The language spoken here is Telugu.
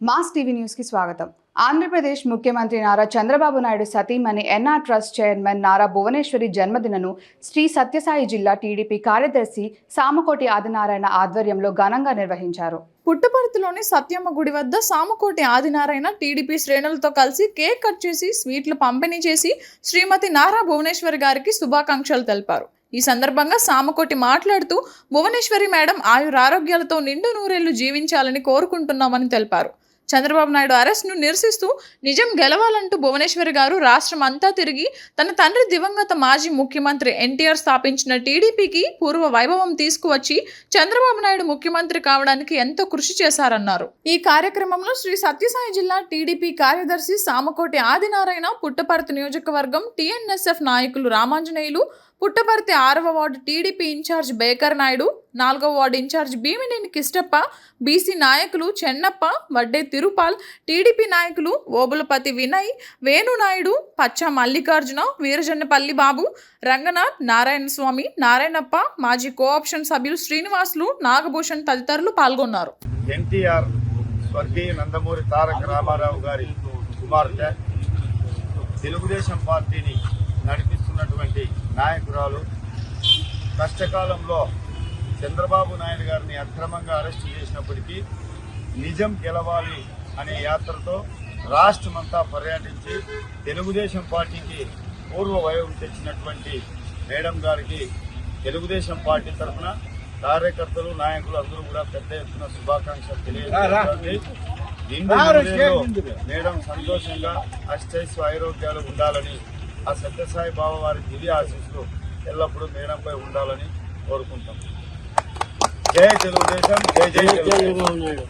మాస్ టీవీ న్యూస్ కి స్వాగతం. ఆంధ్రప్రదేశ్ ముఖ్యమంత్రి నారా చంద్రబాబు నాయుడు సతీమణి NR trust chairman Nara Bhuvaneswari జన్మదినను శ్రీ సత్యసాయి జిల్లా టీడీపీ కార్యదర్శి సామకోటి ఆదినారాయణ ఆధ్వర్యంలో ఘనంగా నిర్వహించారు. పుట్టపర్తిలోని సత్యమ్మ గుడి వద్ద సామకోటి ఆదినారాయణ టీడీపీ శ్రేణులతో కలిసి కేక్ కట్ చేసి స్వీట్లు పంపిణీ చేసి శ్రీమతి నారా భువనేశ్వరి గారికి శుభాకాంక్షలు తెలిపారు. ఈ సందర్భంగా సామకోటి మాట్లాడుతూ భువనేశ్వరి మేడం ఆయురారోగ్యాలతో నిండు నూరేళ్లు జీవించాలని కోరుకుంటున్నామని తెలిపారు. చంద్రబాబు నాయుడు అరెస్ట్ను నిరసిస్తూ నిజం గెలవాలంటూ భువనేశ్వరి గారు రాష్ట్రం అంతా తిరిగి తన తండ్రి దివంగత మాజీ ముఖ్యమంత్రి ఎన్టీఆర్ స్థాపించిన టీడీపీకి పూర్వ వైభవం తీసుకువచ్చి చంద్రబాబు నాయుడు ముఖ్యమంత్రి కావడానికి ఎంతో కృషి చేశారన్నారు. ఈ కార్యక్రమంలో శ్రీ సత్యసాయి జిల్లా టీడీపీ కార్యదర్శి సామకోటి ఆదినారాయణ, పుట్టపర్తి నియోజకవర్గం టీఎన్ఎస్ఎఫ్ నాయకులు రామాంజనేయులు, పుట్టపర్తి 6వ ward TDP in charge Baker Naidu, 4వ ward in charge Bhimineni Kishtappa, BC నాయకులు చెన్నప్ప, వడ్డే తిరుపాల్, టీడీపీ నాయకులు ఓబులపతి వినయ్, వేణునాయుడు, పచ్చ మల్లికార్జున, వీరజన్నపల్లి బాబు, రంగనాథ్, నారాయణ స్వామి, నారాయణప్ప, మాజీ కోఆప్షన్ సభ్యులు శ్రీనివాసులు, నాగభూషణ్ తదితరులు పాల్గొన్నారు. ఎన్టీఆర్ స్వర్గీయ నందమూరి తారక రామారావు గారి కుమార్తె, తెలుగుదేశం పార్టీని నడిపిస్తున్నటువంటి నాయకురాలు, కష్టకాలంలో చంద్రబాబు నాయుడు గారిని అక్రమంగా అరెస్టు చేసినప్పటికీ నిజం గెలవాలి అనే యాత్రతో రాష్ట్రమంతా పర్యటించి తెలుగుదేశం పార్టీకి పూర్వ వైభవం తెచ్చినటువంటి మేడం గారికి తెలుగుదేశం పార్టీ తరఫున కార్యకర్తలు, నాయకులు అందరూ కూడా పెద్ద ఎత్తున శుభాకాంక్షలు తెలియజేస్తుంది. మేడం సంతోషంగా అష్టైశ్వ ఆరోగ్యాలు ఉండాలని, ఆ సత్యసాయి బాబా వారి దివ్య ఆశీస్సులు ఎల్లప్పుడూ మేడంపై ఉండాలని కోరుకుంటాం. జై తెలుగుదేశం, జై జై తెలుగుదేశం.